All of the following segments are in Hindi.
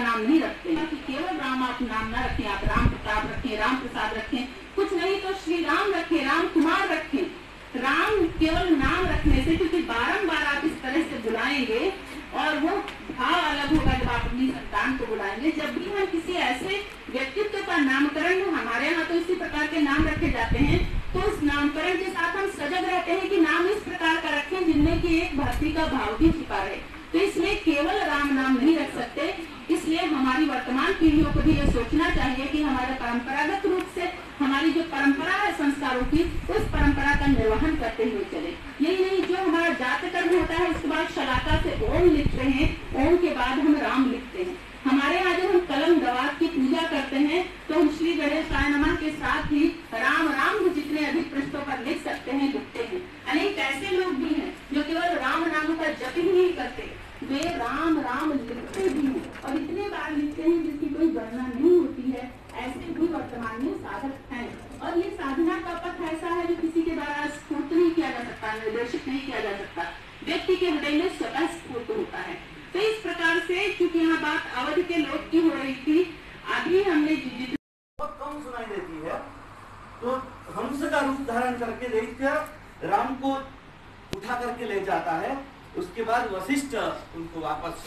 नाम नहीं रखते हैं कि केवल राम आप नाम ना रखें, आप राम प्रताप रखें, राम प्रसाद रखें, कुछ नहीं तो श्री राम रखें, राम कुमार रखें। राम केवल नाम रखने से, क्योंकि बारंबार आप इस तरह से बुलाएंगे और वो भाव अलग होगा जब आप अपनी संतान को बुलाएंगे। जब भी हम किसी ऐसे व्यक्तित्व का नामकरण, हमारे यहाँ तो इसी प्रकार के नाम रखे जाते हैं, तो उस नामकरण के साथ हम सजग रहते हैं कि नाम इस प्रकार का रखें जिनमें की एक भक्ति का भाव भी छिपा रहे। तो इसलिए केवल राम नाम नहीं रख सकते। इसलिए हमारी वर्तमान पीढ़ियों को भी ये सोचना चाहिए कि हमारे परंपरागत रूप से हमारी जो परंपरा है संस्कारों की, उस परंपरा का निर्वहन करते हुए चले। यही नहीं, जो हमारा जात कर्म होता है उसके बाद शलाका से ओम लिखते हैं, ओम के बाद हम राम लिखते हैं। हमारे यहाँ जब हम कलम दवात की पूजा करते हैं तो हम श्री गणेशाय नमः के साथ ही राम राम भी जितने अधिक पृष्ठों पर लिख सकते हैं लिखते हैं। अनेक ऐसे लोग भी हैं जो केवल राम नाम का जप ही नहीं करते, वे राम राम लिखते भी हैं और इतने बार लिखते हैं जिसकी कोई गणना नहीं होती है। ऐसे भी वर्तमान में साधक हैं और ये साधना का पथ ऐसा है जो किसी के द्वारा स्फूर्त नहीं किया जा सकता, निर्देशित नहीं किया जा सकता, व्यक्ति के हृदय में स्वतः स्फूर्त होता है। तो इस प्रकार से, क्योंकि यहाँ बात अवध के लोक की हो रही थी, अभी हमने बहुत कम सुनाई देती है, तो हंस का रूप धारण करके दैत्य राम को उठा करके ले जाता है। उसके बाद वशिष्ठ उनको वापस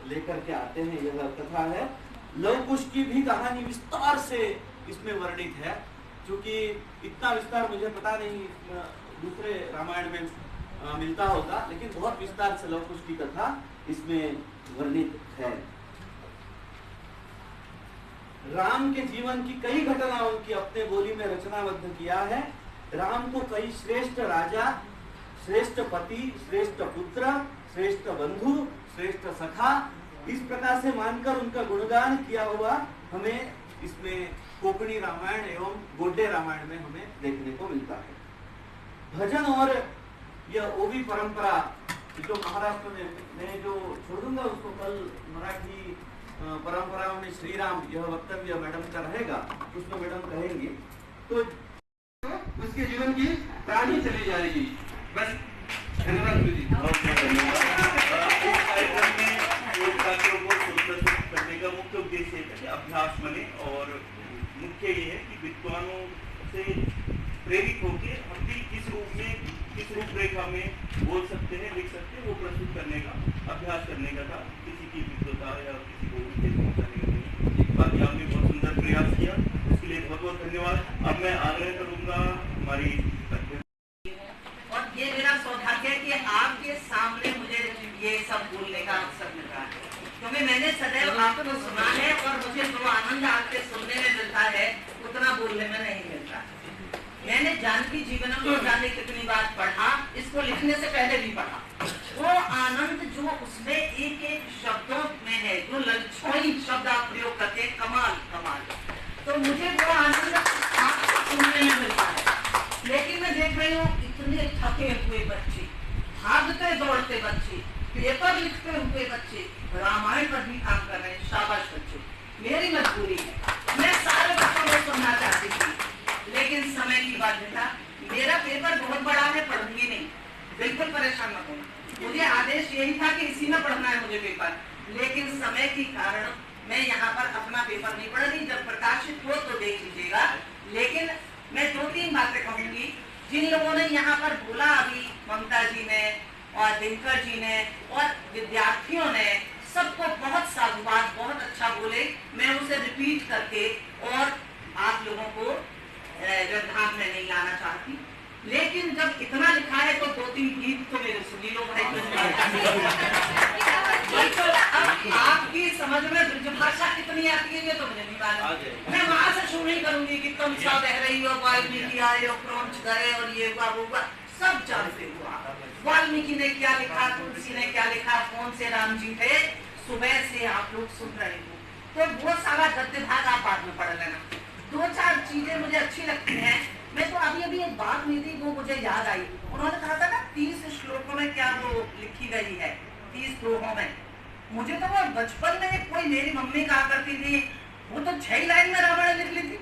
लेकर के आते हैं। यह कथा है। लव कुश की भी कहानी विस्तार से इसमें वर्णित है, क्योंकि इतना विस्तार मुझे पता नहीं दूसरे रामायण में मिलता होगा, लेकिन बहुत विस्तार से लव कुश की कथा इसमें वर्णित है। राम के जीवन की कई घटनाओं की अपने बोली में रचनाबद्ध किया है। राम को कई श्रेष्ठ राजा, श्रेष्ठ पति, श्रेष्ठ पुत्र, श्रेष्ठ बंधु, श्रेष्ठ सखा, इस प्रकार से मानकर उनका गुणगान किया हुआ हमें इसमें कोंकणी रामायण एवं गोड्डे रामायण में हमें देखने को मिलता है। भजन और यह ओवी परंपरा जो महाराष्ट्र में मैं जो छोड़ूंगा उसको कल मराठी परंपराओं में श्री राम, यह वक्तव्य मैडम का रहेगा, उसमें मैडम कहेंगे। तो उसके जीवन की कहानी चली जा रही है। बस धन्यवाद जी। कार्यक्रम में छात्रों को प्रस्तुत करने का मुख्य उद्देश्य है कि अभ्यास बने, और मुख्य ये है कि विद्वानों से प्रेरित होकर हम भी किस रूप में, किस रूपरेखा में बोल सकते हैं, लिख सकते हैं, वो प्रस्तुत करने का अभ्यास करने का था। किसी की विद्वता या किसी को उद्देश्य पहुंचाने का नहीं। बाकी आपने बहुत सुंदर प्रयास किया, उसके लिए बहुत बहुत धन्यवाद। अब मैं आग्रह करूंगा हमारी, और ये मेरा सौभाग्य है कि आपके सामने मुझे ये सब बोलने का अवसर मिल रहा है, क्योंकि मैंने सदैव आपको सुना है और मुझे जो आनंद आपके सुनने में मिलता है उतना बोलने में नहीं मिलता। मैंने जानकी जीवनम को जाने कितनी बार पढ़ा, इसको लिखने से पहले भी पढ़ा। वो आनंद जो उसमें एक एक शब्दों में है, जो ललछोई शब्द आप प्रयोग करते हैं, कमाल कमाल, तो मुझे वो आनंद आपको सुनने में मिलता है। लेकिन मैं देख रही हूँ इतने थके हुए बच्चे, भागते दौड़ते बच्चे, पेपर लिखते हुए बच्चे, रामायण पर भी काम कर रहे हैं। शाबाश बच्चों, मेरी मजबूरी है, मैं सारे बच्चों को सुनना चाहती थी, लेकिन समय की बाध्यता। मेरा पेपर बहुत बड़ा है, पढ़ूंगी नहीं, बिल्कुल परेशान मत होना। मुझे आदेश यही था कि इसी में पढ़ना है मुझे पेपर, लेकिन समय के कारण मैं यहाँ पर अपना पेपर नहीं पढ़ रही। जब प्रकाशित हो तो देख लीजिएगा। लेकिन मैं 2-3 बातें कहूंगी। जिन लोगों ने यहाँ पर बोला अभी, ममता जी ने और दिनकर जी ने और विद्यार्थियों ने, सबको बहुत साधुवाद, बहुत अच्छा बोले। मैं उसे रिपीट करके और आप लोगों को व्यवधान में नहीं लाना चाहती, लेकिन जब इतना लिखा है तो 2-3 गीत तो मेरे सुनी लो भाई। अब आपकी समझ में ब्रज भाषा कितनी आती है ये तो मुझे नहीं मालूम। मैं वहां से शुरू नहीं करूंगी कि तुम सब कह रही हो, वाल्मीकि आए हो, क्रौंच करे और ये हुआ वो हुआ, सब जानते हो आप। वाल्मीकि ने क्या लिखा, तुलसी ने क्या लिखा, कौन से राम जी थे, सुबह से आप लोग सुन रहे हो। तो वो सारा गद्य भाग आप बाद में पढ़ लेना। 2-4 चीजें मुझे अच्छी लगती हैं। मैं तो अभी एक बात नहीं थी, वो मुझे याद आई। उन्होंने कहा था ना 30 श्लोकों में क्या वो लिखी गई है, 30 श्लोकों में। मुझे तो वो बचपन में कोई मेरी मम्मी कहा करती थी, वो तो 6 लाइन में रामायण लिख ली थी।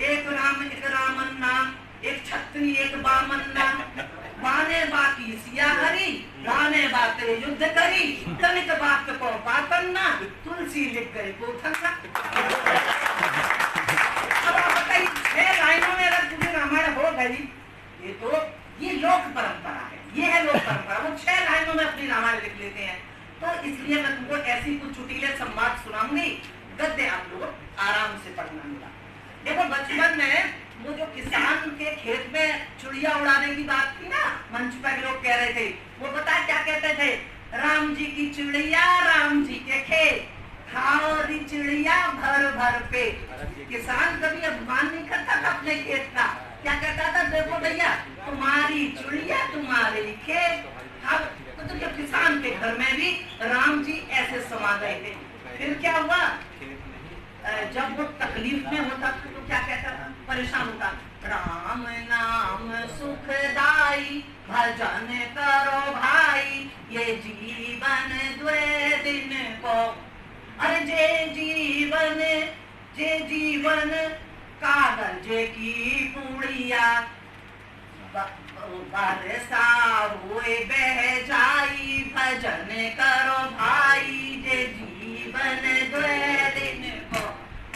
एक राम एक रामन नाम, एक छत्री एक बामन नाम, बाने बाकी सिया हरी, गाने बाते युद्ध करी, तनिक बात को पातन ना, तुलसी तुलसी लिख गई गोथन सा। अब आप बताइए 6 लाइनों में अगर पूरी रामायण हो गई, ये लोक परंपरा है, ये है लोक परंपरा। वो 6 लाइनों में अपनी रामायण लिख लेते हैं। तो इसलिए मैं तुमको ऐसी कुछ चुटीले संवाद सुनाऊंगी, गद्य आप लोग आराम से पढ़ना मिला। देखो बचपन में वो जो किसान के खेत में चिड़िया उड़ाने की बात थी ना, मंच पर लोग कह रहे थे, वो पता है क्या कहते थे? राम जी की चिड़िया राम जी के खेत, खाओ री चिड़िया भर भर पे। किसान कभी अभिमान नहीं करता था अपने खेत का, क्या कहता था? देखो भैया तुम्हारी चिड़िया तुम्हारे खेत। अब तो जब किसान के घर में भी राम जी ऐसे समा गए थे, फिर क्या हुआ? जब वो तकलीफ में होता तो क्या कहता था? परेशान होता, राम नाम सुखदाई भजन करो भाई, ये जीवन द्वे दिन को। अरे जे जीवन कागज की पुड़िया, बरसा हुए बह जाई भजन करो भाई, जे जीवन द्वे दिन को।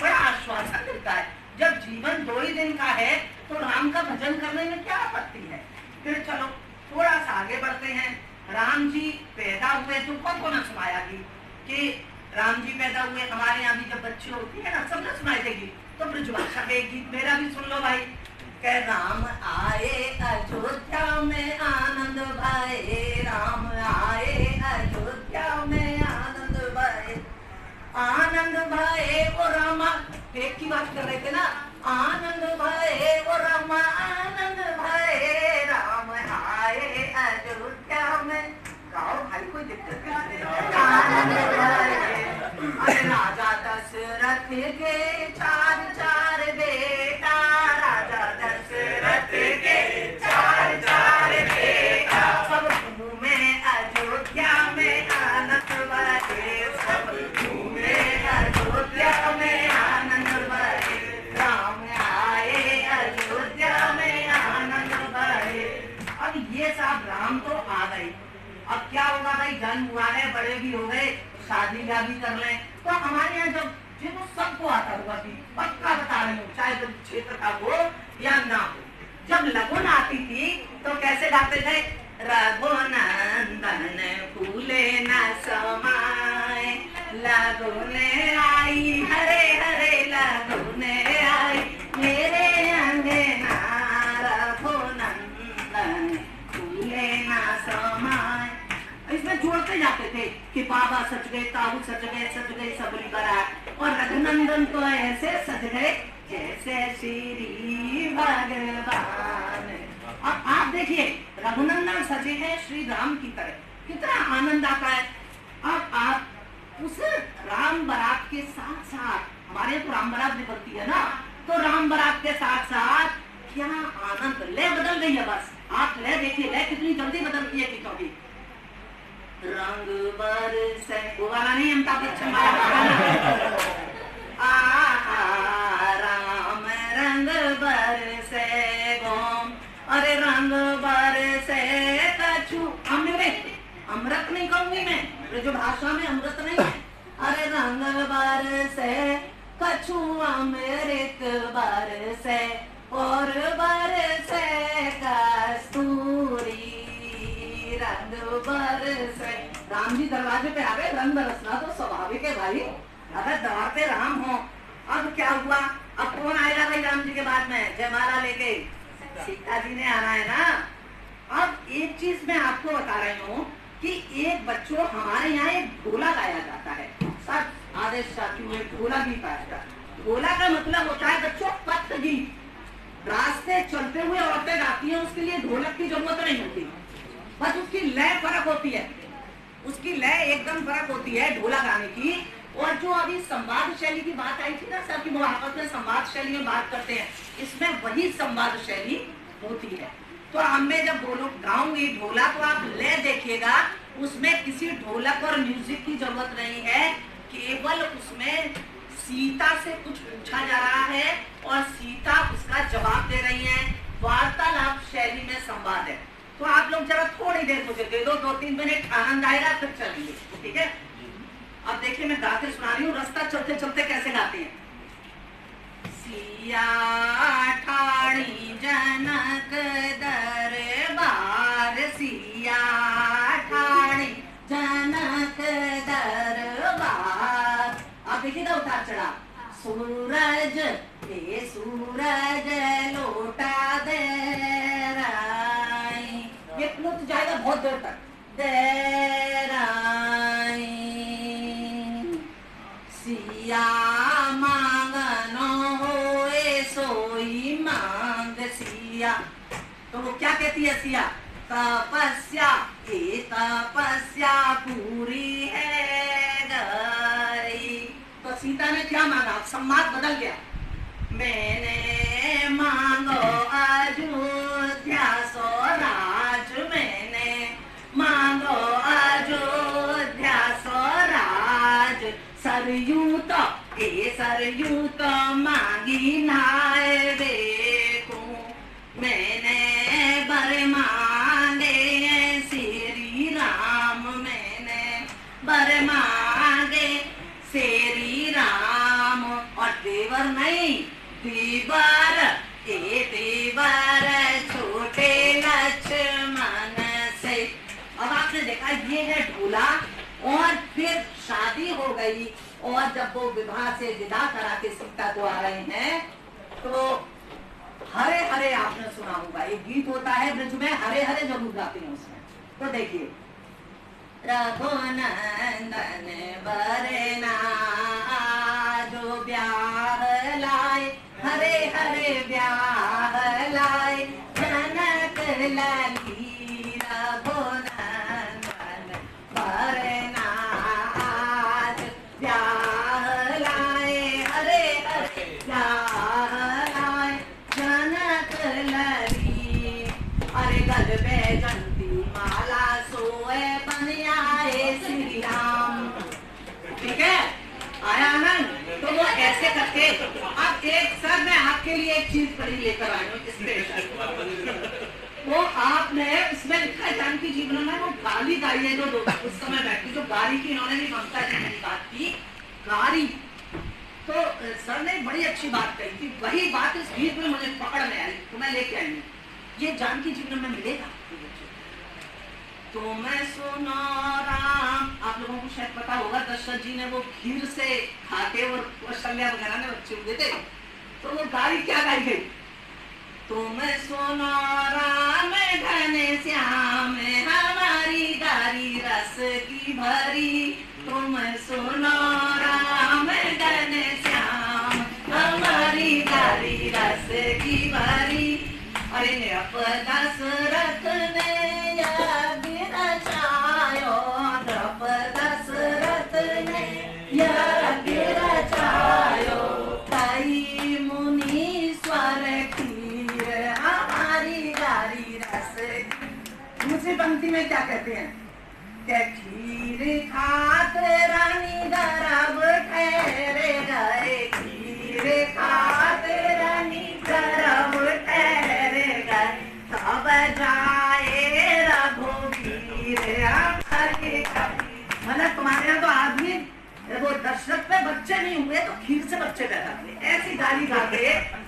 बड़ा आश्वासन देता है, जब जीवन 2 ही दिन का है तो राम का भजन करने में क्या आपत्ति है। फिर चलो थोड़ा सा आगे बढ़ते हैं। राम जी पैदा हुए तो कौन सुनाया कि राम जी पैदा हुए? हमारे यहाँ भी जब बच्चे होती है ना, सब ने सुनाई देगी। तो ब्रजभाषा का एक गीत मेरा भी सुन लो भाई। कह राम आए अयोध्या में आनंद भाई, राम आए अयोध्या में आनंद भाई, आनंद भाई वो रामा। एक की बात कर रहे थे ना, आनंद भाई वो रामा, आनंद भाई राम आए अयोध्या में। गाओ भाई, कोई दिक्कत नहीं। आनंद भाई राजा दशरथ के 4 बेटा, राजा दशरथ के 4 बेटा, सब घूमे अयोध्या में आनंद भाई, सब घूमे अयोध्या में आनंद भाई, राम आए अयोध्या में आनंद भाई। अब ये सब राम तो आ गए, अब क्या होगा भाई? जन्म हुआ है, बड़े भी हो गए, शादी ब्याह भी कर लें। तो हमारे यहाँ जब जिनको सबको आता हुआ थी, पक्का बता रही हूँ, चाहे तो क्षेत्र का हो या ना हो, जब लगन आती थी तो कैसे गाते थे? रघुनंदन फूले न समाए, लगुने आई हरे हरे लगुने आई, मेरे अंगना रघुनंदन फूले न समाए। इसमें जोड़ते जाते थे कि बाबा सच गए, ताऊ सच गए सबरी बारात, और रघुनंदन तो ऐसे सज गए जैसे श्री भगवान। अब आप देखिए रघुनंदन सजे हैं श्री राम की तरह, कितना आनंद आता है। अब आप उस राम बारात के साथ साथ, हमारे तो राम बारात निकलती है ना, तो राम बारात के साथ साथ क्या आनंद। ले बदल गई है, बस आप ले देखिए, ले कितनी जल्दी बदलती है कि रंग बरसे, वो वाला नहीं, अमिताभ बच्चन वाला। राम रंग बरसे गोम, अरे रंग बरसे कछु अमृत, अमृत नहीं कहूंगी मैं, जो भाषा में अमृत नहीं है। अरे रंग बरसे कछु अमृत बरसे, और बरसे कस्तूरी रंग बरसे। राम जी दरवाजे पे आ गए, रंग बरसना तो स्वाभाविक है भाई, अगर दरबार पे राम हो। अब क्या हुआ? अब कौन आएगा भाई राम जी के बाद में? जयमाला लेके सीता जी ने आना है ना। अब एक चीज मैं आपको बता रही हूँ कि एक बच्चों हमारे यहाँ एक ढोला गाया जाता है, सब आदेश साथियों में ढोला गीत गाया। ढोला का मतलब होता है बच्चों पथ गीत, रास्ते चलते हुए औरतें गाती हैं, उसके लिए ढोलक की जरूरत नहीं होती, बस उसकी लय फर्क होती है, उसकी लय एकदम फर्क होती है ढोला गाने की। और जो अभी संवाद शैली की बात आई थी ना सर, की वो आपस में संवाद शैली में बात करते हैं, इसमें वही संवाद शैली होती है। तो हमें जब गाऊंगी ढोला तो आप लय देखिएगा, उसमें किसी ढोलक और म्यूजिक की जरूरत नहीं है, केवल उसमें सीता से कुछ पूछा जा रहा है और सीता उसका जवाब दे रही है, वार्तालाप शैली में संवाद है। तो आप लोग जरा थोड़ी देर मुझे दे दो, 2-3 मिनट, आनंद आएगा फिर चलेंगे, ठीक है? अब देखिए मैं गाते सुना रही हूँ, रास्ता चलते चलते कैसे गाते हैं। सिया ठाणी जनक दरबार, सिया ठाणी जनक दरबार। अब देखिए ना उतार चढ़ा। सूरज हे सूरज लोटा दे राई, ये प्लुत जाएगा बहुत देर तक। दे राई सिया मांगनो होए सोई मांग सिया। तो वो क्या कहती है सिया? तपस्या ये तपस्या पूरी है गई। तो सीता ने क्या मांगा? संवाद बदल गया। मैंने मांगो अयोध्या स्वराज, मैंने मांगो अयोध्या स्वराज। सरयू तो ए सरयू तो मांगी नाय देखो, मैंने बर मांगे श्री राम, मैंने बर मांगे श्री राम। और देवर नहीं देवर, ए देवर छोटे लक्ष्मण से। अब आपने देखा ये है ढोला। और फिर शादी हो गई और जब वो विवाह से विदा करा के सीता को आ रहे हैं तो हरे हरे आपने सुना होगा, एक गीत होता है ब्रज में, हरे हरे जरूर गाते हैं उसमें। तो देखिए, रघुनंदन बरना जो ब्याह लाए, हरे हरे ब्याह लाए, जनक लाली रघुनंदन बरना ब्याह लाए, हरे हरे ब्याह लाए, जनक लाली। अरे गल पे जंती माला सोए बन आए श्री राम। ठीक है, आया आनंद। तो वो ऐसे करके अब एक सर मैं आपके लिए एक चीज बड़ी लेकर आई हूँ स्पेशल। वो आपने इसमें लिखा है जानकी जीवन में वो गाली गाई है जो उस समय बैठी, जो गाली की इन्होंने भी ममता जी ने बात की गाली। तो सर ने बड़ी अच्छी बात कही थी, वही बात इस गीत में मुझे पकड़ में आई तो मैं लेके आई हूँ। ये जानकी जीवन में मिलेगा। तो मैं सुनो राम, आप लोगों को शायद पता होगा दशरथ जी ने वो खीर से खाके और कौशल्या वगैरह ने बच्चे हुए थे, तो वो गाली क्या गाई गई? तुम सुनो राम घने श्याम हमारी गारी रस की भरी, तुम सुनो राम घने श्याम हमारी गारी रस की भरी। अरे दशरथ ने यज्ञ रचायो, दशरथ ने यज्ञ रचायो, कई मुनीश्वर खीर हमारी गारी रस। दूसरी पंक्ति में क्या कहते हैं? क्या खीर खात रानी गरब ठहरे गए, खीर खात रानी गरब ठहरे गए, तब जाए रघुवीर हमारे। मतलब तुम्हारे यहाँ तो आदमी वो दशरथ पे बच्चे नहीं हुए तो खीर से बच्चे पैदा हुए, ऐसी गाली गा के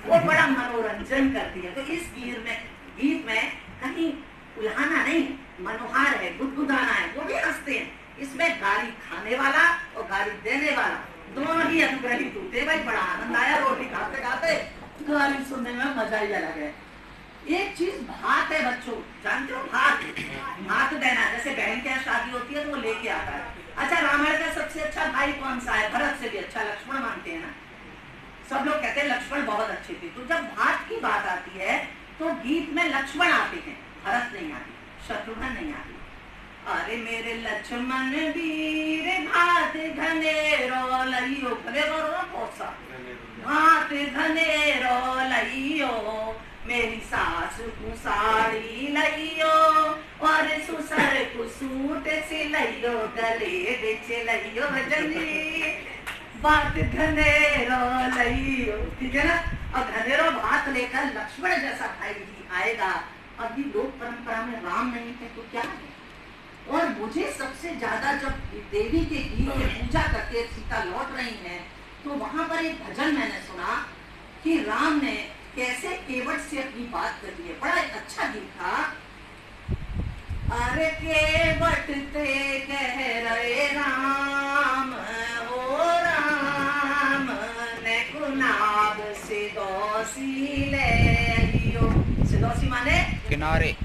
वो बड़ा मनोरंजन करती है। तो इस गीत में कहीं उल्हाना नहीं, मनोहार है, गुदगुदाना है, वो भी हंसते हैं। इसमें गाली खाने वाला और गाली देने वाला दोनों ही अनुग्रहित होते। भाई बड़ा आनंद आया रोटी खाते खाते, गाली सुनने में मजा ही अलग है। एक चीज भात है बच्चों, जानते हो भात? भात देना, जैसे बहन के यहाँ शादी होती है तो वो लेके आता है। अच्छा, रामायण का सबसे अच्छा भाई कौन सा है? भरत से भी अच्छा लक्ष्मण मानते हैं ना सब लोग, कहते हैं लक्ष्मण बहुत अच्छे थे। तो जब भात की बात आती है तो गीत में लक्ष्मण आते हैं, भरत नहीं आती, शत्रुघ्न नहीं आती। अरे मेरे लक्ष्मण वीर भात घनेरो लइयो, घनेरो बहुत सा भात घनेरो लइयो, मेरी सास को साड़ी लइयो और ससुर को सूट सिलइयो, गले बिच लइयो जनी बात घनेरो लइयो। ठीक है ना? अब घनेरो भात लेकर लक्ष्मण जैसा भाई भी आएगा। अभी लोक परंपरा में राम नहीं थे तो क्या है? और मुझे सबसे ज्यादा जब देवी के गीत की पूजा पर एक भजन मैंने सुना कि राम ने कैसे केवट से अपनी बात कर दी है, बड़ा अच्छा गीत था। अरे केवट ते कह रहे राम, ओ राम ने गुनाब सिदोसी ले लियो। सिदोसी माने किनारे।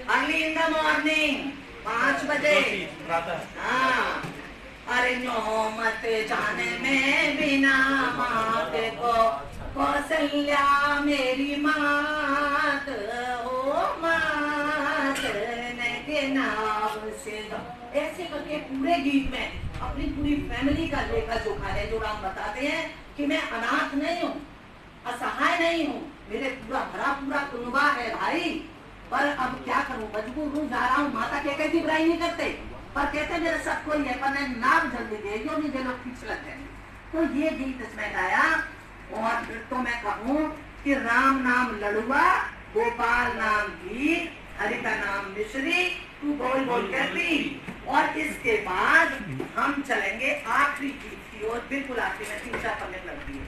अर्ली इन द मॉर्निंग 5 बजे। हाँ, अरे नो मत जाने में बिना मात को, कौशल्या मेरी मात हो मात ने के नाम से। ऐसे करके पूरे गीत में अपनी पूरी फैमिली का लेखा जोखा है, जो राम बताते हैं कि मैं अनाथ नहीं हूँ, असहाय नहीं हूँ, मेरे पूरा भरा पूरा कुनबा है भाई, पर अब क्या करूं, मजबूर हूँ, जा रहा हूँ। माता के कहती बुराई नहीं करते, पर कहते मेरे सब कोई है, पर नाम जल्दी दे, जो नहीं दे लोग खींच लगते हैं। तो ये गीत इसमें गाया। और फिर तो मैं कहूँ कि राम नाम लड़ुआ, गोपाल नाम घी, हरि का नाम मिश्री, तू बोल बोल करती। और इसके बाद हम चलेंगे आखिरी गीत की ओर, बिल्कुल आखिरी में 3-4 पन्ने लगती है।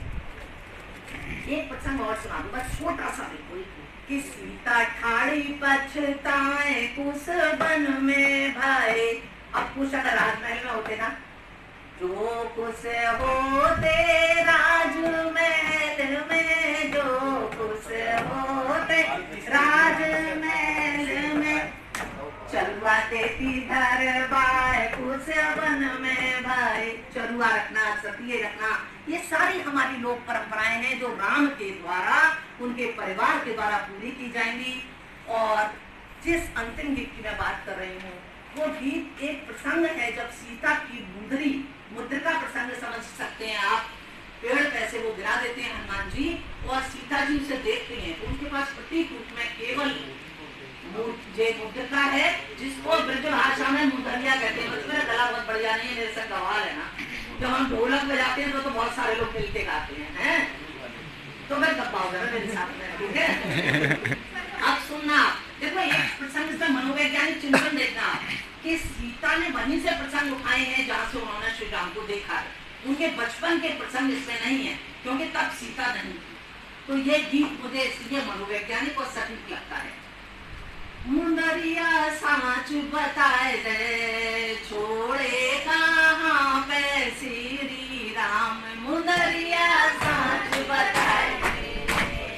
एक प्रसंग और सुना दूं, बस छोटा सा बिल्कुल, कि सीता ठाड़ी पछताए कुश वन में भाई। अब कुश अगर राजमहल में होते ना, जो कुश होते राजमहल में, जो कुश होते राजमहल में, चरुआ देती दरबार कुश वन में भाई। चरुआ रखना, सतिये रखना, ये सारी हमारी लोक परंपराएं हैं जो राम के द्वारा, उनके परिवार के द्वारा पूरी की जाएंगी। और जिस अंतिम गीत की मैं बात कर रही हूँ, वो गीत एक प्रसंग है जब सीता की मुद्रिका प्रसंग समझ सकते हैं आप। पेड़ पैसे वो गिरा देते हैं हनुमान जी, और सीता जी उसे देखते हैं, तो उनके पास प्रतीक रूप में केवल मुद्रिका है, जिसको ब्रज भाषा में मुदरिया कहते हैं। मेरा गला बहुत बढ़िया नहीं है, मेरे से गवाल है ना, जब हम ढोलक बजाते हैं तो बहुत सारे लोग मिलके गाते हैं, तो मैं गप्पा होगा मेरे साथ में, ठीक है। अब सुनना, देखो एक प्रसंग से मनोवैज्ञानिक चिंतन देखना कि सीता ने वहीं से प्रसंग उठाए हैं जहाँ से उन्होंने श्री राम को देखा है। उनके बचपन के प्रसंग इसमें नहीं है, क्योंकि तब सीता नहीं थी। तो ये गीत मुझे इसलिए मनोवैज्ञानिक और सटीक लगता है। मुंदरिया साँच बताए दे, छोड़े कहाँ पे श्री राम। मुंदरिया साँच बताए दे,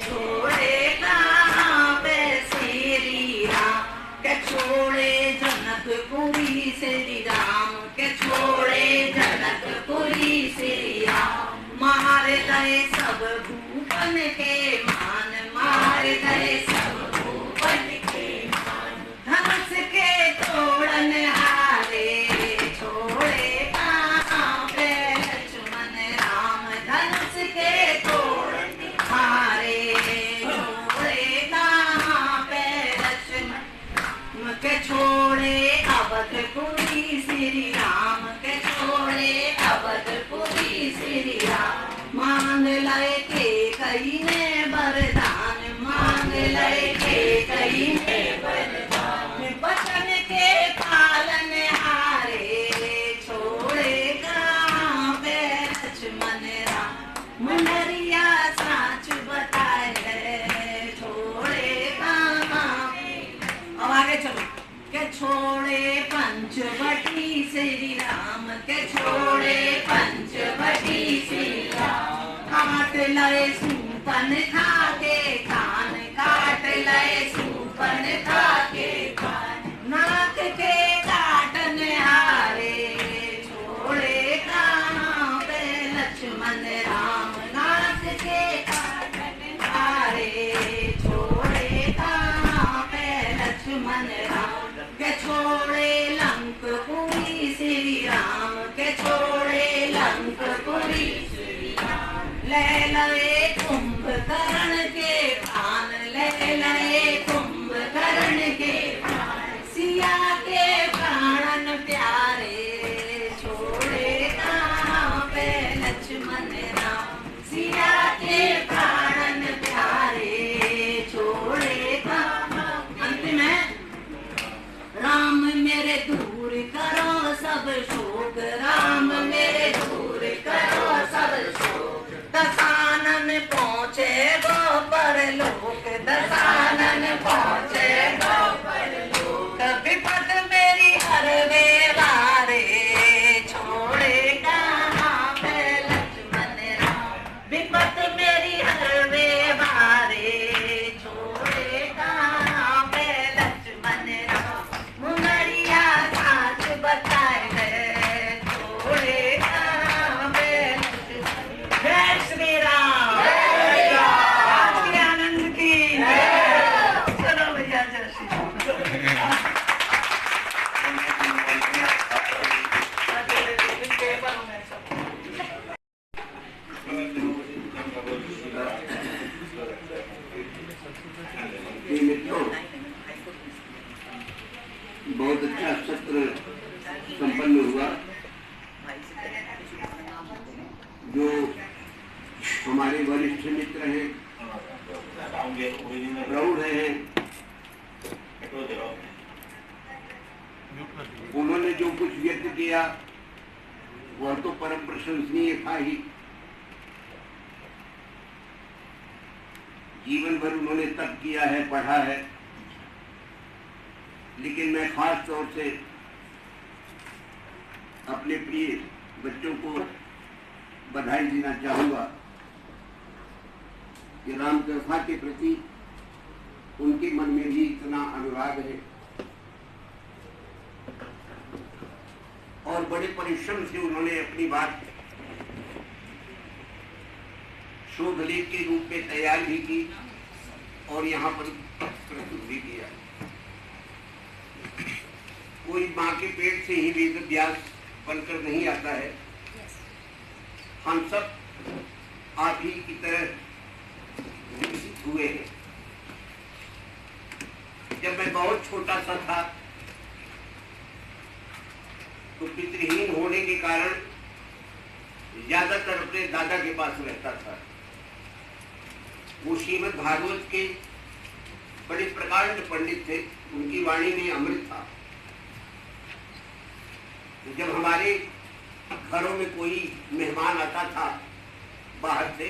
छोड़े कहाँ पे श्री राम। के छोड़े जनकपुरी श्री राम, के छोड़े जनकपुरी श्री राम। मार गए सब भूपन के मान, मार गए सब भूपन के मान। धनुष के तोड़न हारे, छोड़े कहाँ पे लक्ष्मण राम। धनुष के तोड़न हारे, छोड़े कहाँ पे लक्ष्मण। के छोड़े अवधपुरी श्री राम, के छोड़े अवधपुरी श्री राम। मांग लय के कई ने वरदान, मांग लय के कई ने वरदान। वचन के पालन हारे, छोड़े कहाँ पे लक्ष्मण राम। मुंदरिया साँच बताए है, छोड़े कहाँ। अब आगे चलो। के छोड़े पंचवटी श्री राम, के छोड़े पंचवटी श्री राम। काट लय सूपन खा के कान, काट लय सूपन खा के कान। नाक के काटन हारे, छोड़े कहाँ पे लक्ष्मण राम। नाक के काटन हारे, छोड़े कहाँ पे लक्ष्मण राम। के छोड़े लंकपुरी श्री राम, के छोड़े लंकपुरी श्री राम। ले लए कुंभकर्ण के प्राण, ले लए कुंभकर्ण के प्राण। सिया के प्राणन प्यारे, छोड़े कहाँ पे लक्ष्मण राम। सिया के प्राणन प्यारे, छोड़े कहाँ। अंतिम है, राम मेरे दूर करो सब शोक, राम मेरे दूर करो सब शोक। पहुँचे विपद मेरी हर वेवारे छोड़े कहाँ मैं लक्ष्मण राम विपद मेरी हर वेवारे छोड़े कहाँ मैं लक्ष्मण राम मुंगरिया साथ बताए गए छोड़े कहाँ मैं लक्ष्मण जय श्री राम श्री आनंद की चलो भैया जय श्री राम बहुत अच्छा सत्र संपन्न हुआ। जो हमारे वरिष्ठ मित्र हैं, प्रौढ़ हैं, उन्होंने जो कुछ व्यक्त किया वह तो परम प्रशंसनीय था ही। जीवन भर उन्होंने तप किया है, पढ़ा है, लेकिन मैं खास तौर से अपने प्रिय बच्चों को बधाई देना चाहूंगा कि रामकथा के प्रति उनके मन में भी इतना अनुराग है और बड़े परिश्रम से उन्होंने अपनी बात शोध लेख के रूप में तैयार भी की और यहाँ पर प्रस्तुत भी किया। कोई माँ के पेट से ही वेद व्यास बनकर नहीं आता है। हम सब आप ही की तरह विकसित हुए हैं। जब मैं बहुत छोटा सा था तो पितृहीन होने के कारण ज्यादातर अपने दादा के पास रहता था। वो श्रीमद् भागवत के बड़े प्रकांड पंडित थे, उनकी वाणी में अमृत था। तो जब हमारे घरों में कोई मेहमान आता था बाहर से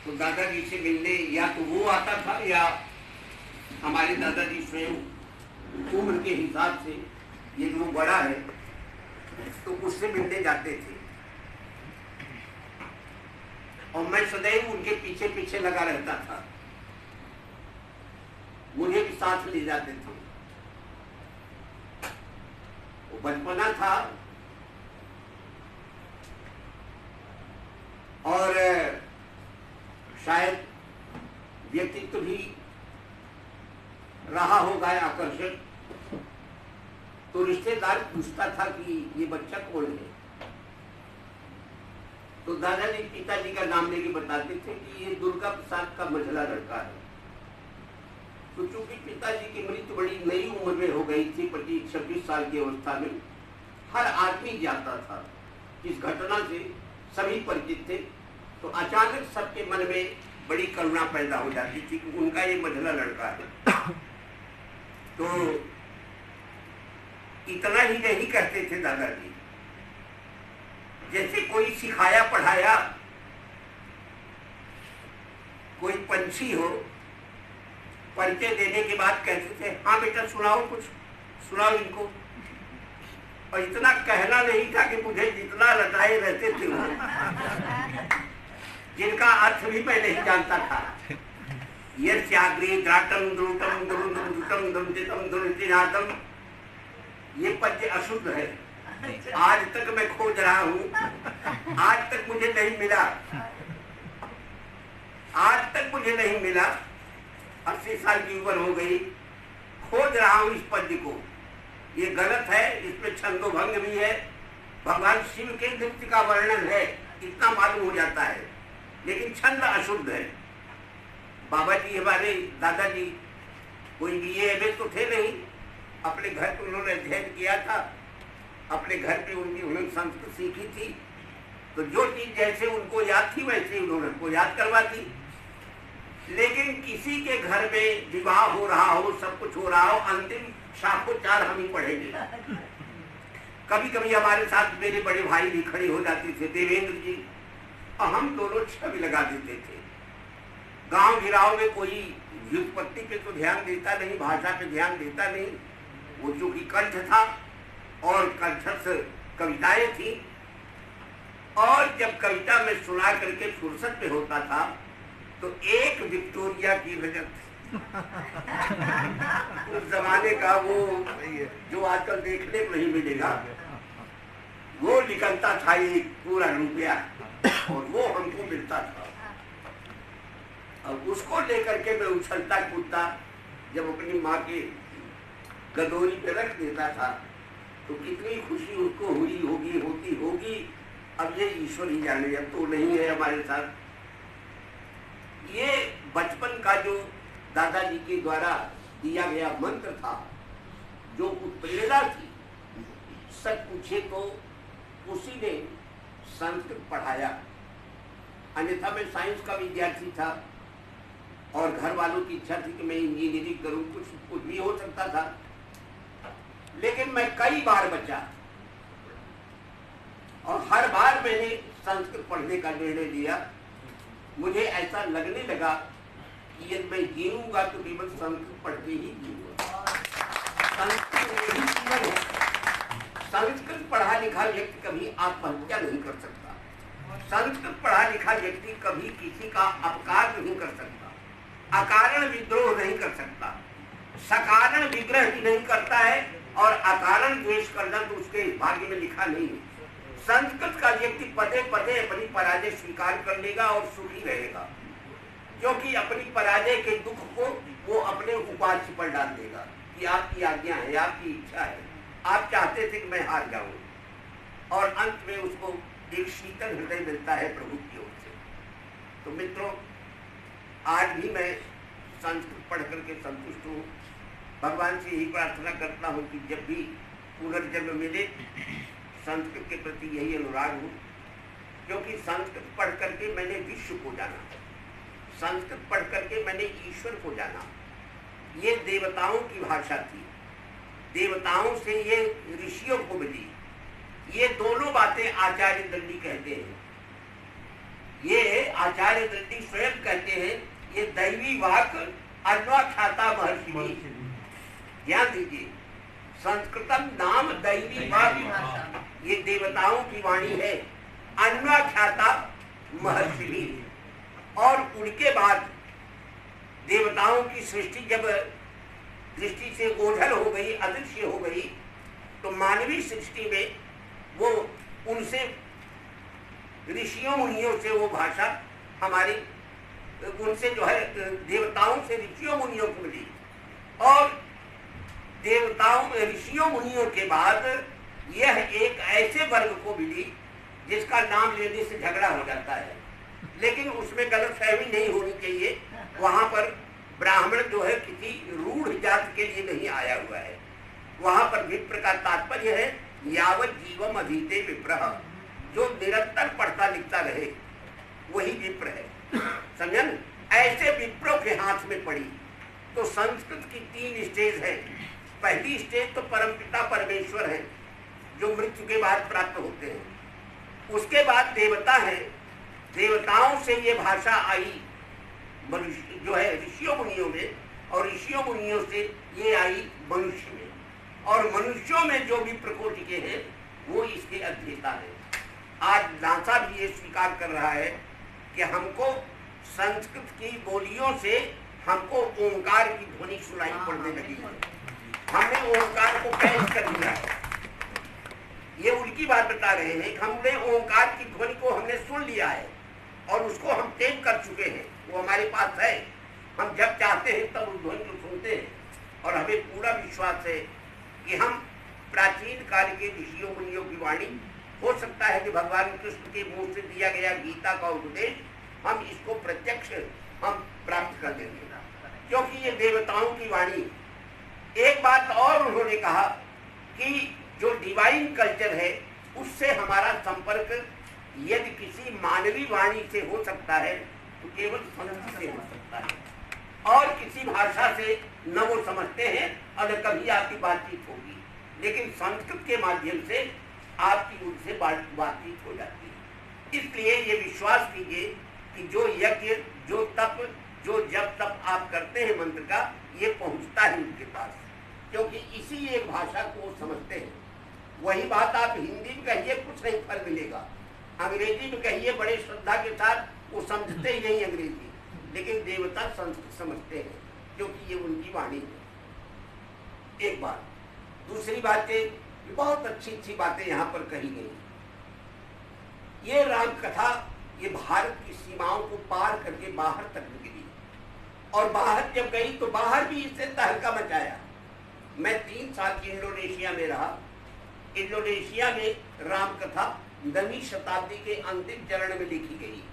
तो दादाजी से मिलने या तो वो आता था या हमारे दादाजी स्वयं उम्र के हिसाब से, ये जो बड़ा है तो उससे मिलने जाते थे और मैं सदैव उनके पीछे पीछे लगा रहता था। मुझे भी साथ ले जाते थे। वो बचपना था और शायद व्यक्तित्व भी रहा होगा आकर्षक। तो रिश्तेदार पूछता था कि ये बच्चा कौन है, तो दादाजी पिताजी का नाम लेके बताते थे कि ये दुर्गा प्रसाद का मझला लड़का है। तो चूंकि पिताजी की मृत्यु बड़ी नई उम्र में हो गई थी, 25-26 साल की अवस्था में, हर आदमी जानता था। इस घटना से सभी परिचित थे। तो अचानक सबके मन में बड़ी करुणा पैदा हो जाती थी कि उनका ये मझला लड़का है। तो इतना ही नहीं कहते थे दादाजी, जैसे कोई सिखाया पढ़ाया कोई पंछी हो, परिचय देने के बाद कहते थे हाँ बेटा सुनाओ, कुछ सुनाओ इनको। और इतना कहना नहीं था कि मुझे जितना रटाए रहते थे वो, जिनका अर्थ भी मैं नहीं जानता था। ये पद्य अशुद्ध है, आज तक मैं खोज रहा हूँ, आज तक मुझे नहीं मिला, आज तक मुझे नहीं मिला। 80 साल की उम्र हो गई, खोज रहा हूँ इस पद्य को। ये गलत है, इसमें छंदोभंग भी है, भगवान शिव के नृत्य का वर्णन है, इतना मालूम हो जाता है, लेकिन छंद अशुद्ध है। बाबा जी हमारे दादाजी कोई बीए एमए तो थे नहीं, अपने घर पे उन्होंने अध्ययन किया था, अपने घर पे उन्होंने संस्कृत सीखी थी। तो जो चीज जैसे उनको याद थी वैसे उन्होंने को याद करवा दी। लेकिन किसी के घर में विवाह हो रहा हो, सब कुछ हो रहा हो, अंतिम शाखोचार हम ही पढ़ेंगे। कभी कभी हमारे साथ मेरे बड़े भाई भी खड़े हो जाते थे, देवेंद्र जी, और हम दोनों छवि लगा देते थे। गांव गिराव में कोई व्युत्पत्ति पे तो ध्यान देता नहीं, भाषा पे ध्यान देता नहीं। वो चूंकि कंठ था और कंठस्थ कविताएं थी, और जब कविता में सुना करके फुर्सत पे होता था तो एक विक्टोरिया की रजत उस जमाने का वो जो आजकल देखने को नहीं मिलेगा, वो निकलता था एक पूरा रुपया, और वो हमको मिलता था। अब उसको लेकर के मैं उछलता कूदता जब अपनी माँ के गदोरी पे रख देता था तो कितनी खुशी उसको हुई होगी, होती होगी। अब ये ईश्वर ही जाने, अब तो नहीं है हमारे साथ। ये बचपन का जो दादाजी के द्वारा दिया गया मंत्र था, जो उत्प्रेरणा थी, सच पूछे तो उसी ने संस्कृत पढ़ाया। अन्यथा मैं साइंस का विद्यार्थी था और घर वालों की इच्छा थी कि मैं इंजीनियरिंग करूं, कुछ भी हो सकता था, लेकिन मैं कई बार बचा और हर बार मैंने संस्कृत पढ़ने का निर्णय लिया। मुझे ऐसा लगने लगा कि यदि मैं जीऊंगा तो केवल संस्कृत पढ़ के ही जीऊंगा। संस्कृत यही जीवन है। संस्कृत पढ़ा लिखा व्यक्ति कभी आत्महत्या नहीं कर सकता। संस्कृत पढ़ा लिखा व्यक्ति कभी किसी का अपकार नहीं कर सकता, अकारण विद्रोह नहीं कर सकता, सकारण विग्रह भी नहीं करता है, और अकारण द्वेष करना तो उसके भाग्य में लिखा नहीं है। संस्कृत का व्यक्ति पदे पदे अपनी पराजय स्वीकार कर लेगा और सुखी रहेगा, क्योंकि अपनी पराजय के दुख को वो अपने उपास्य पर डाल देगा कि आपकी आज्ञा है, आपकी इच्छा है, आप चाहते थे कि मैं हार जाऊं, और अंत में उसको एक शीतल हृदय मिलता है प्रभु की ओर से। तो मित्रों, आज भी मैं संस्कृत पढ़ करके संतुष्ट हूँ। भगवान से यही प्रार्थना करता हूँ कि जब भी पुनर्जन्म मिले संस्कृत के प्रति यही अनुराग हो, क्योंकि संस्कृत पढ़ करके मैंने विश्व को जाना, संस्कृत पढ़ करके मैंने ईश्वर को जाना। ये देवताओं की भाषा थी, देवताओं से ये ऋषियों को मिली। ये दोनों बातें आचार्य दंडी कहते हैं, ये आचार्य दंडी स्वयं कहते हैं, ये दैवी वाक अन्वाख्याता महर्षि। ध्यान दीजिए, संस्कृतम नाम दैवी वाक, ये देवताओं की वाणी है, अन्वाख्याता महर्षि। और उनके बाद देवताओं की सृष्टि जब दृष्टि से ओझल हो गई, अदृश्य हो गई, तो मानवीय सृष्टि में वो उनसे ऋषियों मुनियों से वो भाषा हमारी उनसे जो है देवताओं से ऋषियों मुनियों को मिली। और देवताओं ऋषियों मुनियों के बाद यह एक ऐसे वर्ग को मिली जिसका नाम लेने से झगड़ा हो जाता है, लेकिन उसमें गलतफहमी नहीं होनी चाहिए। वहां पर ब्राह्मण जो है किसी रूढ़ जात के लिए नहीं आया हुआ है, वहां पर विप्र का तात्पर्य है यावत जीवम अधीते विप्रः, जो निरंतर पढ़ता लिखता रहे वही विप्र है। समझा न? ऐसे विप्रों के हाथ में पड़ी। तो संस्कृत की 3 स्टेज है। पहली स्टेज तो परमपिता परमेश्वर है, जो मृत्यु के बाद प्राप्त होते हैं। उसके बाद देवता है, देवताओं से ये भाषा आई मनुष्य जो है ऋषियों मुनियों में, और ऋषियों मुनियों से ये आई मनुष्य में, और मनुष्यों में जो भी प्रकोटि के हैं वो इसके अध्येता है। आज नासा भी ये स्वीकार कर रहा है कि हमको संस्कृत की बोलियों से हमको ओंकार की ध्वनि सुनाई पड़ने लगी है, हमने ओंकार को कैच कर लिया है। ये उनकी बात बता रहे हैं कि हमने ओंकार की ध्वनि को हमने सुन लिया है और उसको हम टेप कर चुके हैं, वो हमारे पास है। हम जब चाहते हैं तब उस ध्वनि को सुनते हैं, और हमें पूरा विश्वास है कि हम प्राचीन काल के ऋषियों मुनियों की वाणी, हो सकता है कि भगवान कृष्ण के मुंह से दिया गया गीता का उपदेश हम इसको प्रत्यक्ष हम प्राप्त कर लेंगे, क्योंकि ये देवताओं की वाणी। एक बात और उन्होंने कहा कि जो डिवाइन कल्चर है उससे हमारा संपर्क यदि किसी मानवीय वाणी से हो सकता है तो केवल संस्कृत से हो सकता है, और किसी भाषा से न वो समझते हैं और न कभी आपकी बातचीत होगी, लेकिन संस्कृत के माध्यम से आपकी उनसे बातचीत हो जाती है। इसलिए ये विश्वास कीजिए कि जो यज्ञ, जो तप जो जब तब आप करते हैं मंत्र का, ये पहुंचता है उनके पास, क्योंकि इसी एक भाषा को वो समझते हैं। वही बात आप हिंदी में कहिए, कुछ नहीं फल मिलेगा। अंग्रेजी में कहिए, बड़े श्रद्धा के साथ, वो समझते ही नहीं अंग्रेजी, लेकिन देवता संस्कृत समझते हैं, क्योंकि ये उनकी वाणी है। एक बात। दूसरी बातें, बहुत अच्छी अच्छी बातें यहाँ पर कही गई। ये राम कथा ये भारत की सीमाओं को पार करके बाहर तक निकली, और बाहर जब गई तो बाहर भी इससे तहलका मचाया। मैं 3 साल इंडोनेशिया में रहा। इंडोनेशिया में राम कथा 9वीं शताब्दी के अंतिम चरण में लिखी गई।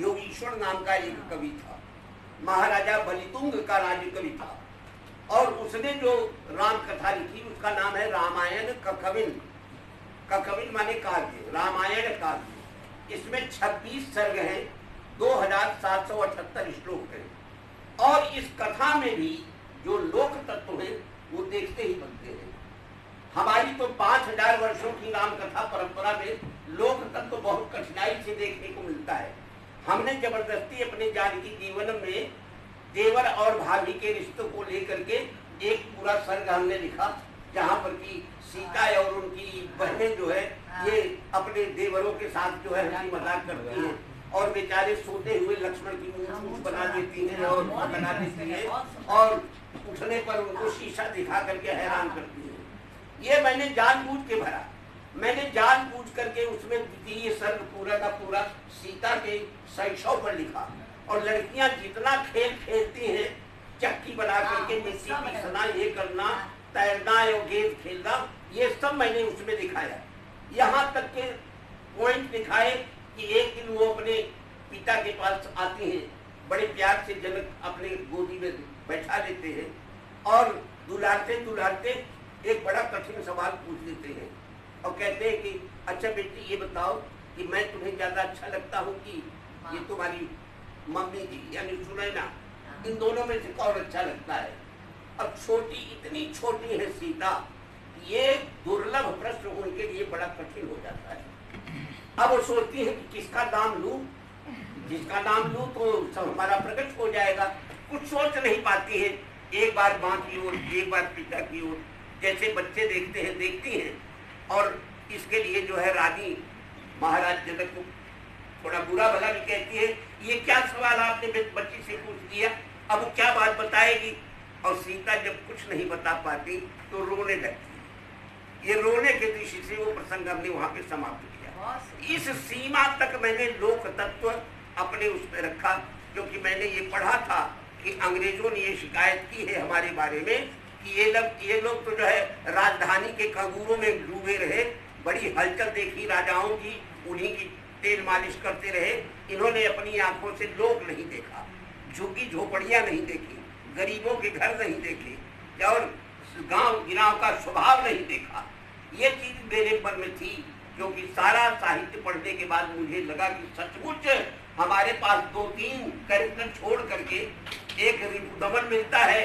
योगीश्वर नाम का एक कवि था, महाराजा बलितुंग का राज्य कवि था, और उसने जो राम कथा लिखी उसका नाम है रामायण ककविन। ककविन माने काव्य, रामायण काव्य। इसमें 26 सर्ग हैं, 2778 श्लोक हैं, और इस कथा में भी जो लोक तत्व हैं वो देखते ही बनते हैं। हमारी तो 5000 वर्षों की राम कथा परंपरा में लोक तत्व बहुत कठिनाई से देखने को मिलता है। हमने जबरदस्ती अपने जानकी जीवन में देवर और भाभी के रिश्तों को लेकर के एक पूरा सर्ग हमने लिखा, जहाँ पर की सीता और उनकी बहनें जो है ये अपने देवरों के साथ जो है हंसी मजाक करती हैं, और बेचारे सोते हुए लक्ष्मण की मूंछ बना देती हैं और बना देती हैं, और उठने पर उनको शीशा दिखा करके हैरान करती हैं। ये मैंने जानबूझ के भरा, मैंने जानबूझ करके उसमें ये सर्ग पूरा का पूरा सीता के शैशव पर लिखा। और लड़कियां जितना खेल खेलती हैं, चक्की बना करके मिट्टी पीसना, ये करना, तैरना और गेंद खेलना, ये सब मैंने उसमें दिखाया। यहाँ तक के पॉइंट दिखाए कि एक दिन वो अपने पिता के पास आती हैं, बड़े प्यार से जनक अपने गोदी में बैठा लेते हैं, और दुलारते दुलारते एक बड़ा कठिन सवाल पूछ लेते हैं, और कहते हैं कि अच्छा बेटी ये बताओ कि मैं तुम्हें ज्यादा अच्छा लगता हूँ कि ये तुम्हारी मम्मी जी यानी सुनैना, इन दोनों में से कौन अच्छा लगता है? अब छोटी, इतनी छोटी है सीता, ये दुर्लभ प्रश्न उनके लिए बड़ा कठिन हो जाता है। अब वो सोचती है कि किसका नाम लूं, जिसका नाम लूं तो सब हमारा प्रकट हो जाएगा। कुछ सोच नहीं पाती है, एक बार माँ की ओर, एक बार पिता की ओर, जैसे बच्चे देखते हैं देखती हैं। और इसके लिए जो है रानी महाराज जनक को थोड़ा बुरा भला भी कहती है, ये क्या सवाल आपने बच्ची से पूछ दिया, अब वो क्या बात बताएगी? और सीता जब कुछ नहीं बता पाती तो रोने लगती। ये रोने के दृष्टि से वो प्रसंग हमने वहां पे समाप्त किया। इस सीमा तक मैंने लोक तत्व अपने उसमें रखा, क्योंकि मैंने ये पढ़ा था कि अंग्रेजों ने ये शिकायत की है हमारे बारे में कि ये लोग तो जो है राजधानी के कंगूरों में डूबे रहे, बड़ी हलचल देखी राजाओं की, उन्हीं की तेल मालिश करते रहे, इन्होंने अपनी आंखों से लोक नहीं देखा, झुग्गी झोपड़ियां नहीं देखी, गरीबों के घर नहीं देखे, और गांव गिराव का स्वभाव नहीं देखा। ये चीज मेरे मन में थी, क्योंकि सारा साहित्य पढ़ने के बाद मुझे लगा कि सचमुच हमारे पास 2-3 कैरेक्टर छोड़ करके एक रिपुदमन मिलता है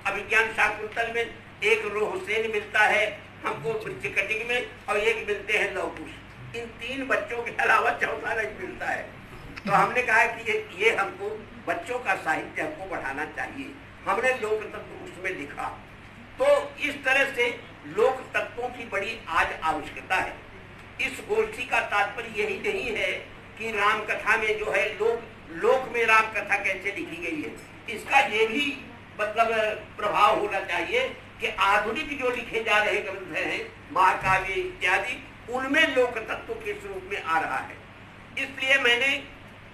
अभिज्ञान शाकुंतल में, एक रोहसेन मिलता है हमको कटिंग में, और एक मिलते हैं लवकुश। इन 3 बच्चों के अलावा चौथा नहीं मिलता है। तो हमने कहा कि ये हमको बच्चों का साहित्य हमको बढ़ाना चाहिए। हमने लोक तत्व उसमें लिखा। तो इस तरह से लोक तत्वों की बड़ी आज आवश्यकता है। इस गोष्ठी का तात्पर्य यही नहीं है कि राम कथा में जो है लोक में राम कथा कैसे लिखी गई है, इसका ये भी मतलब प्रभाव होना चाहिए कि आधुनिक जो लिखे जा रहे ग्रंथ हैं, महाकाव्य इत्यादि, उनमें लोक तत्व के स्वरूप में आ रहा है। इसलिए मैंने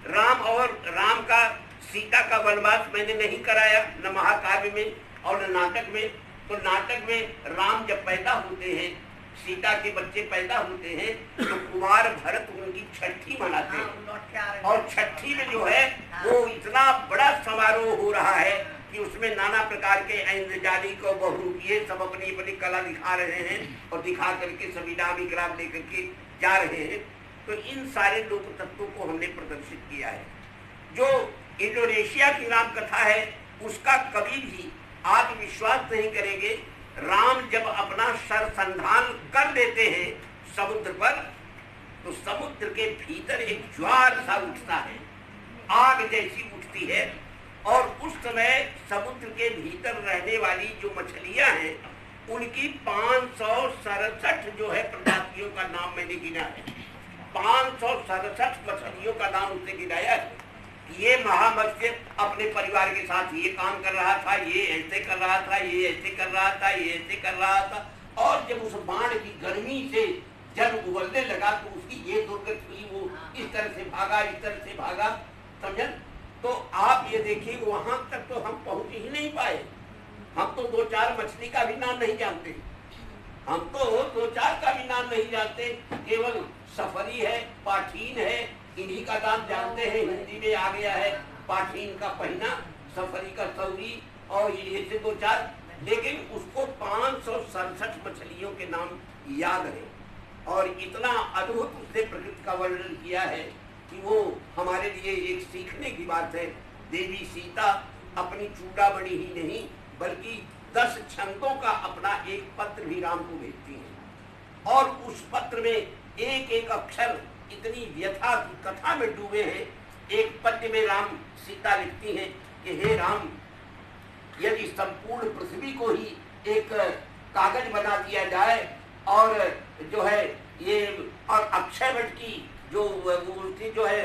राम का सीता का वनवास मैंने नहीं कराया, न महाकाव्य में और न नाटक में। तो नाटक में राम जब पैदा होते हैं, सीता के बच्चे पैदा होते हैं, तो कुमार भरत उनकी छठी मनाते हैं, और छठी में जो है वो इतना बड़ा समारोह हो रहा है कि उसमें नाना प्रकार के इंद्रजाली को बहुरूप ये सब अपनी अपनी कला दिखा रहे हैं, और दिखा करके सभी नाम विग्राम लेकर के जा रहे हैं। तो इन सारे लोक तत्वों को हमने प्रदर्शित किया है। जो इंडोनेशिया की राम कथा है, उसका कभी भी आप विश्वास नहीं करेंगे, राम जब अपना सरसंधान कर लेते हैं समुद्र पर, तो समुद्र के भीतर एक ज्वार सा उठता है, आग जैसी उठती है, और उस समय समुद्र के भीतर रहने वाली जो मछलियां हैं उनकी 567 जो है प्रजातियों का नाम मैंने गिना है। 567 मछलियों का नाम उसने गिनाया है। ये महामत्स्य अपने परिवार के साथ ये काम कर रहा था, ये ऐसे कर रहा था, ये ऐसे कर रहा था, ये ऐसे कर रहा था। और जब उस बाण की गर्मी से जल उबलने लगा तो उसकी ये दुर्गति हुई, वो इस तरह से भागा, इस तरह से भागा, समझन। तो आप ये देखिए वहां तक तो हम पहुंच ही नहीं पाए। हम तो 2-4 मछली का भी नाम नहीं जानते, हम तो 2-4 का भी नाम नहीं जानते। केवल सफरी है, पाठीन है, इन्हीं का नाम जानते हैं। हिंदी में आ गया है पाठीन का पहिना, सफरी का सौरी और ये से 2-4, लेकिन उसको 567 मछलियों के नाम याद है। और इतना अद्भुत उसने प्रकृति का वर्णन किया है कि वो हमारे लिए एक सीखने की बात है। देवी सीता अपनी चूड़ामणि ही नहीं बल्कि 10 छंदों का अपना एक पत्र भी राम को भेजती है, और उस पत्र में एक एक अक्षर इतनी व्यथा की कथा में डूबे हैं। एक पद्य में राम सीता लिखती हैं कि हे राम, यदि संपूर्ण पृथ्वी को ही एक कागज बना दिया जाए और जो है ये और अक्षयवट की जो उसकी जो है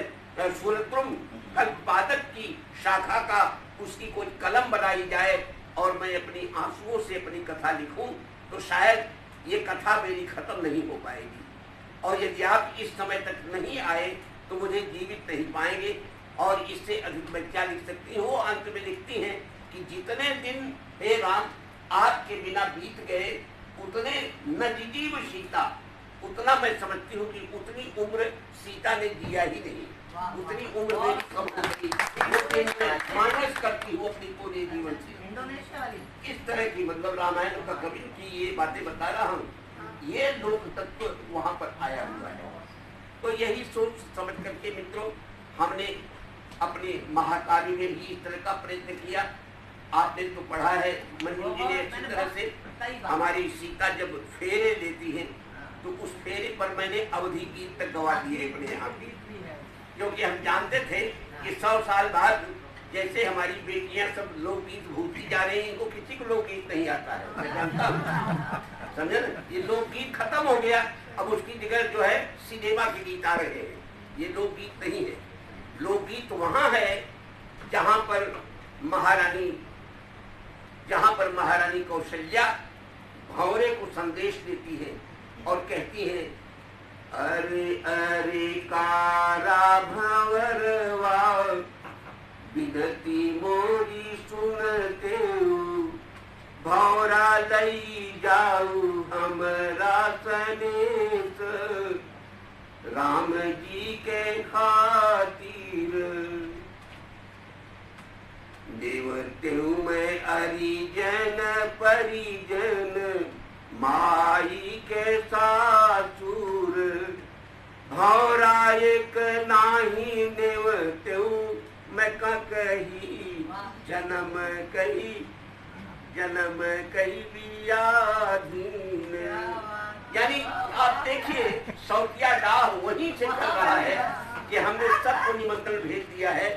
सुरद्रुम कल्पादक की शाखा का उसकी कोई कलम बनाई जाए और मैं अपनी आंसुओं से अपनी कथा लिखूं तो शायद ये कथा मेरी खत्म नहीं हो पाएगी। और यदि आप इस समय तक नहीं आए तो मुझे जीवित नहीं पाएंगे। और इससे अधिक मैं क्या लिख सकती हूँ। वो अंत में लिखती हैं कि जितने दिन हे राम आपके बिना बीत गए उतने न जीव सीता, उतना मैं समझती हूँ कि उतनी उम्र सीता ने जिया ही नहीं, उतनी उम्र में कम हो गई। माइनस करती हूँ अपनी पूरे जीवन से। इस तरह की मतलब रामायण का कवि की ये बातें बता रहा हूँ, ये लोक तत्व वहाँ पर आया हुआ है। तो यही सोच समझ करके मित्रों हमने अपने महाकाव्य में भी इस तरह का प्रयत्न किया। आपने तो पढ़ा है, मंजू जी ने अच्छी तरह से। हमारी सीता जब फेरे लेती है तो उस फेरे पर मैंने अवधि गीत तक गवा दिए अपने यहाँ की, क्योंकि हम जानते थे कि 100 साल बाद जैसे हमारी बेटियां सब लोकगीत भूलती जा रही हैं, इनको किसी को लोकगीत नहीं आता है, मैं जानता हूँ, समझे ना। ये लोकगीत खत्म हो गया, अब उसकी जगह जो है सिनेमा के गीत आ रहे हैं। ये लोकगीत नहीं है। लोकगीत वहाँ है जहाँ पर महारानी कौशल्या भंवरे को संदेश देती है और कहती है, अरे अरे कारा भंवरवा बिनती मोरी सुनते भौरा लई जाऊ हमरा सनेत राम जी के खातिर। देवतेऊ में अरिजन परिजन माई के सासुर भौरा एक नाही देवतेऊ मैं कही जन्म कही बियाधीन। यानी आप देखिए सौतिया डाह वहीं से चल रहा है कि हमने सबको निमंत्रण भेज दिया है,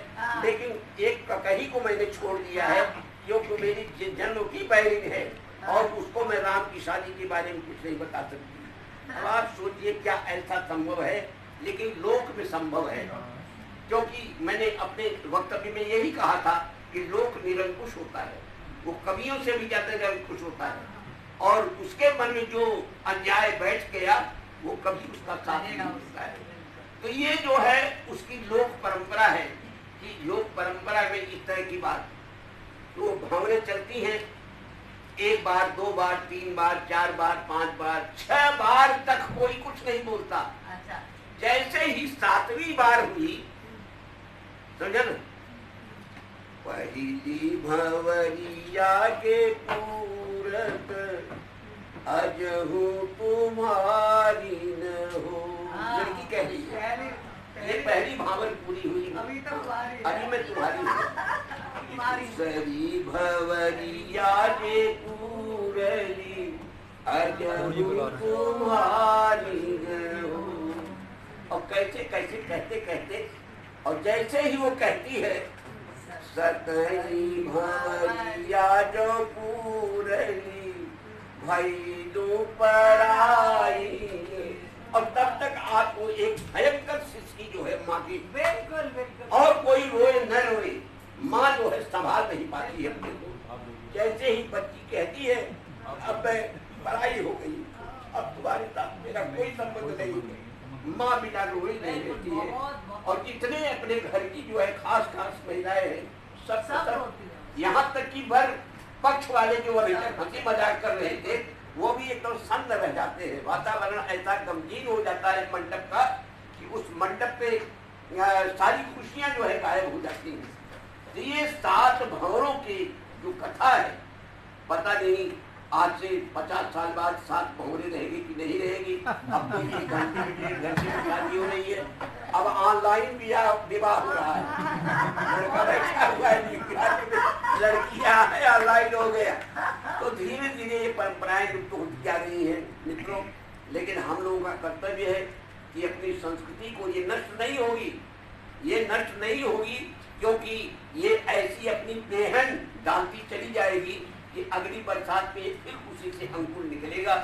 लेकिन एक ककही को मैंने छोड़ दिया है क्योंकि मेरी जन्म की बहन है और उसको मैं राम की शादी के बारे में कुछ नहीं बता सकती। अब आप सोचिए क्या ऐसा संभव है, लेकिन लोक में संभव है। क्योंकि मैंने अपने वक्तव्य में यही कहा था कि लोक निरंकुश होता है, वो कवियों से भी ज्यादा निरंकुश होता है, और उसके मन में जो अन्याय बैठ गया वो कभी उसका साथ नहीं होता है। तो ये जो है उसकी लोक परंपरा है कि लोक परंपरा में इस तरह की बात तो भंवरें चलती हैं 1 बार 2 बार 3 बार 4 बार 5 बार 6 बार तक कोई कुछ नहीं बोलता। अच्छा। जैसे ही 7वीं बार हुई, समझे न, पहली भंवरिया के पूरत अजहू तुम्हारी न हो, लड़की कह रही है। ये पहली भावर पूरी हुई, अभी मैं तुम्हारी हूँ। सरी भंवरिया के पूरली अजहू तुम्हारी न हो। और कैसे कैसे कहते कहते और जैसे ही वो कहती है सतही भवरिया जो पूरनी भाई दो पराई। और तब तक आपको एक भयंकर सिसकी जो है माँ की, बिल्कुल बिल्कुल, और कोई रोए न रोए, माँ जो है संभाल नहीं पाती है अपने को। जैसे ही बच्ची कहती है अब मैं पढ़ाई हो गई, अब तुम्हारे साथ मेरा कोई संबंध नहीं, माँ बिना रोए नहीं रहती है। और जितने अपने घर की जो है खास खास महिलाएं हैं सब यहाँ तक कि भर पक्ष वाले जो हंसी मजाक कर रहे थे वो भी एकदम सन्न रह जाते हैं। वातावरण ऐसा गमगीन हो जाता है मंडप का कि उस मंडप पे सारी खुशियां जो है गायब हो जाती हैं। तो ये 7 भंवरों की जो कथा है, पता नहीं आज से 50 साल बाद 7 भंवरें रहेगी कि नहीं रहेगी। अब तो 1 घंटे में 1.5 घंटे में शादी हो रही है, अब ऑनलाइन विवाह हो रहा है, लड़का बैठा हुआ है, लड़कियां है, ऑनलाइन हो गया। तो धीरे धीरे ये परंपराएं लुप्त होती जा रही हैं मित्रों। लेकिन हम लोगों का कर्तव्य है कि अपनी संस्कृति को ये नष्ट नहीं होगी, ये नष्ट नहीं होगी, क्योंकि ये ऐसी अपनी बेहन डालती चली जाएगी कि अगली बरसात में फिर उसी से अंकुर निकलेगा।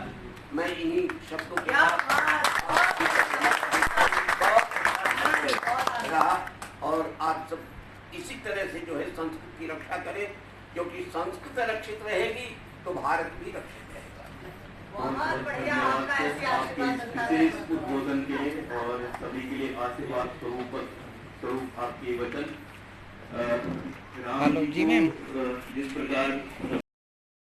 मैं इन्हीं शब्दों के साथ रहा, और आप सब इसी तरह से जो है संस्कृत की रक्षा करें, क्योंकि संस्कृत रक्षित रहेगी तो भारत भी रक्षित रहेगा। बहुत बढ़िया, आपका ऐसे आशीर्वाद विशेष उद्बोधन के लिए और सभी के लिए आशीर्वाद स्वरूप आपके वचन। राम जी को जिस प्रकार